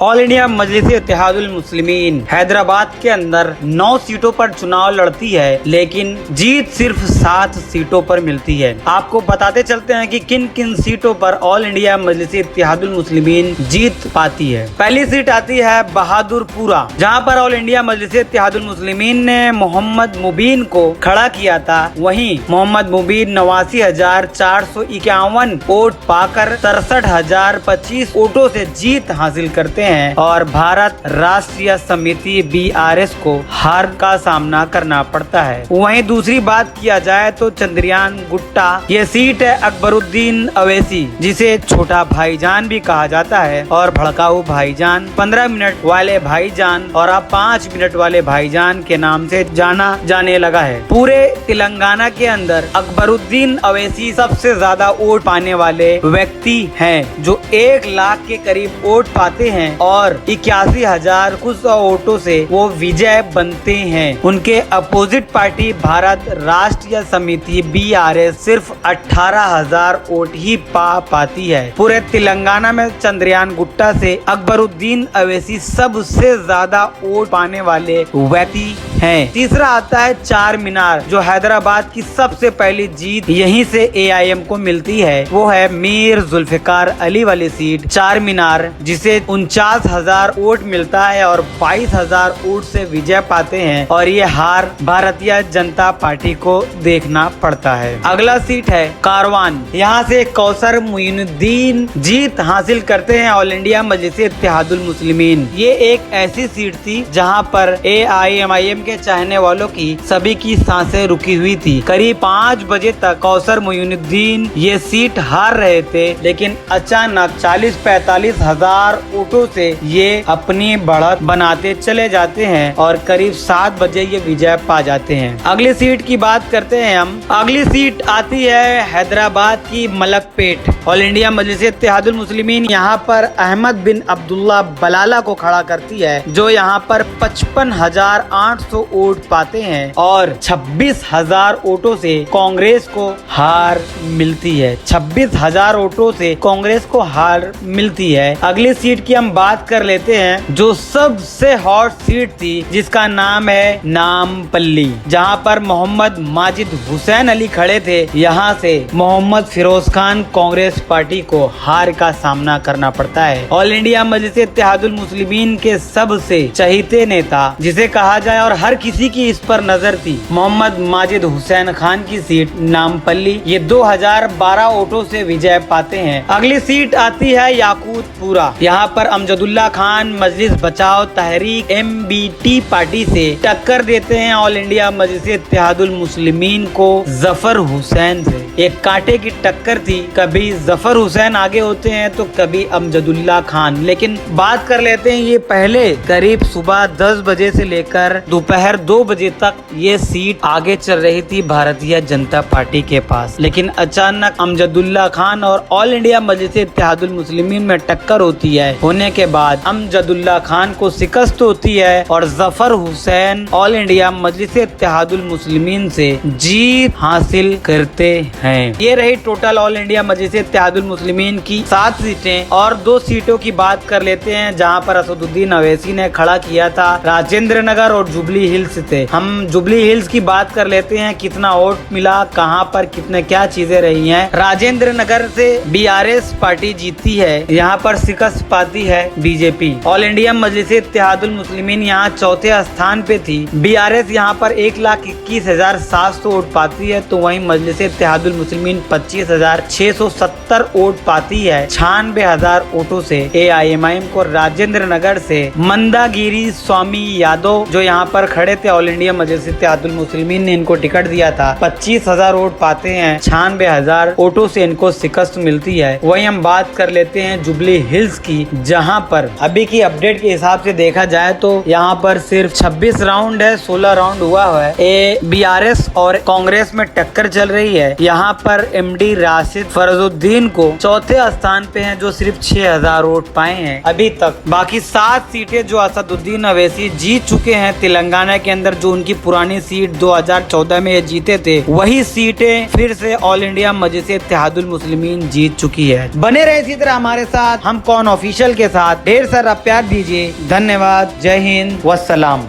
All India Majlis-e-Ittehadul मुस्लिमीन हैदराबाद के अंदर 9 सीटों पर चुनाव लड़ती है, लेकिन जीत सिर्फ 7 सीटों पर मिलती है। आपको बताते चलते हैं कि किन किन सीटों पर ऑल इंडिया मजलिस-ए-इत्तेहादुल मुस्लिमीन जीत पाती है। पहली सीट आती है बहादुरपुरा, जहां पर ऑल इंडिया मजलिस-ए-इत्तेहादुल मुस्लिमीन ने मोहम्मद मुबीन को खड़ा किया था। वहीं मोहम्मद मुबीन 89,451 वोट पाकर 63,025 वोटों से जीत हासिल करते हैं और भारत राष्ट्रीय समिति BRS को हार का सामना करना पड़ता है। वहीं दूसरी बात किया जाए तो चंद्रयान गुट्टा, ये सीट है अकबरुद्दीन अवैसी, जिसे छोटा भाईजान भी कहा जाता है और भड़काऊ भाईजान, 15 मिनट वाले भाईजान और अब 5 मिनट वाले भाईजान के नाम से जाना जाने लगा है। पूरे तेलंगाना के अंदर अकबरुद्दीन अवैसी सबसे ज्यादा वोट पाने वाले व्यक्ति हैं, जो 1 लाख के करीब वोट पाते हैं और 81,000 कुछ वोटों से वो विजय बनते हैं। उनके अपोजिट पार्टी भारत राष्ट्रीय समिति BRS सिर्फ 18,000 वोट ही पाती है। पूरे तेलंगाना में चंद्रयान गुट्टा से अकबरुद्दीन अवैसी सबसे ज्यादा वोट पाने वाले व्यक्ति हैं। तीसरा आता है चार मीनार, जो हैदराबाद की सबसे पहली जीत यहीं से AIM को मिलती है। वो है मीर जुल्फिकार अली वाली सीट चार मीनार, जिसे 49,000 वोट मिलता है और 22,000 वोट से विजय पाते हैं और ये हार भारतीय जनता पार्टी को देखना पड़ता है। अगला सीट है कारवान, यहाँ से कौसर मुइनुद्दीन जीत हासिल करते हैं ऑल इंडिया मजलिस-ए-इत्तेहादुल मुस्लिमीन। ये एक ऐसी सीट थी जहाँ पर AIMIM के चाहने वालों की सभी की सांसें रुकी हुई थी। करीब 5 बजे तक कौसर मुइनुद्दीन ये सीट हार रहे थे, लेकिन अचानक 40-45 हजार वोटों से ये अपनी बढ़त बनाते चले जाते हैं और करीब 7 बजे ये विजय पा जाते हैं। अगली सीट की बात करते हैं हम। अगली सीट आती है हैदराबाद की मलकपेट। ऑल इंडिया मजलिस-ए-इत्तेहादुल मुस्लिमीन यहाँ पर अहमद बिन अब्दुल्ला बलाला को खड़ा करती है, जो यहाँ पर 55,800 वोट पाते हैं और 26,000 वोटों से कांग्रेस को हार मिलती है। 26,000 वोटों से कांग्रेस को हार मिलती है। अगली सीट की हम बात कर लेते हैं, जो सबसे हॉट सीट थी, जिसका नाम है नामपल्ली, जहां पर मोहम्मद माजिद हुसैन अली खड़े थे। यहां से मोहम्मद फिरोज खान कांग्रेस पार्टी को हार का सामना करना पड़ता है। ऑल इंडिया मजलिस-ए-इत्तेहादुल मुस्लिमीन के सबसे चहीते नेता जिसे कहा जाए और हर किसी की इस पर नजर थी, मोहम्मद माजिद हुसैन खान की सीट नामपल्ली, ये 2012 वोटों से विजय पाते हैं। अगली सीट आती है याकूतपुरा। यहाँ पर अमजदुल्ला खान मजलिस बचाओ तहरीक MBT पार्टी से टक्कर देते हैं ऑल इंडिया मजलिस-ए-इत्तेहादुल मुस्लिमीन को जफर हुसैन से। एक कांटे की टक्कर थी, कभी जफर हुसैन आगे होते हैं तो कभी अमजदुल्ला खान। लेकिन बात कर लेते हैं, ये पहले करीब सुबह 10 बजे से लेकर दोपहर 2 बजे तक ये सीट आगे चल रही थी भारतीय जनता पार्टी के पास, लेकिन अचानक अमजदुल्ला खान और ऑल इंडिया मजलिस-ए-इत्तेहादुल मुस्लिमीन में टक्कर होती है। होने के बाद अमजदुल्ला खान को शिकस्त होती है और जफर हुसैन ऑल इंडिया मजलिस-ए-इत्तेहादुल मुस्लिमीन से जीत हासिल करते हैं। ये रही टोटल ऑल इंडिया मजलिस-ए-इत्तेहादुल मुस्लिमीन की 7 सीटें। और 2 सीटों की बात कर लेते हैं, जहां पर असदुद्दीन अवैसी ने खड़ा किया था, राजेंद्र नगर और जुबली हिल्स थे। हम जुबली हिल्स की बात कर लेते हैं, कितना वोट मिला, कहां पर कितने क्या चीजें रही हैं। राजेंद्र नगर से BRS पार्टी जीती है, यहाँ पर शिकस्त पाती है BJP। ऑल इंडिया मजलिस-ए-इत्तेहादुल मुस्लिमीन यहाँ चौथे स्थान पे थी। BRS यहाँ पर 1,21,700 वोट पाती है, तो वहीं मजलिस-ए-इत्तेहादुल मुस्लिमीन 25,670 वोट पाती है। 96,000 वोटों से AIMIM को राजेंद्र नगर से मंदागिरी स्वामी यादव, जो यहाँ पर खड़े थे, ऑल इंडिया मजलिस-ए-इत्तेहादुल मुस्लिमीन ने इनको टिकट दिया था, 25,000 वोट पाते हैं। 96,000 वोटों से इनको शिकस्त मिलती है। वहीं हम बात कर लेते हैं जुबली हिल्स की, जहां पर अभी की अपडेट के हिसाब से देखा जाए तो यहाँ पर सिर्फ 26 राउंड है, 16 राउंड हुआ है। BRS और कांग्रेस में टक्कर चल रही है। यहाँ पर MD राशिद फरजुद्दीन को चौथे स्थान पे हैं, जो सिर्फ 6,000 वोट पाए हैं अभी तक। बाकी 7 सीटें जो असदुद्दीन अवैसी जीत चुके हैं तेलंगाना तेलंगाना के अंदर जो उनकी पुरानी सीट 2014 में ये जीते थे, वही सीटें फिर से ऑल इंडिया मजलिस इत्तेहादुल मुस्लिमीन जीत चुकी है। बने रहे इसी तरह हमारे साथ, हम कौन ऑफिशियल के साथ। ढेर सारा प्यार दीजिए। धन्यवाद। जय हिंद, वस्सलाम।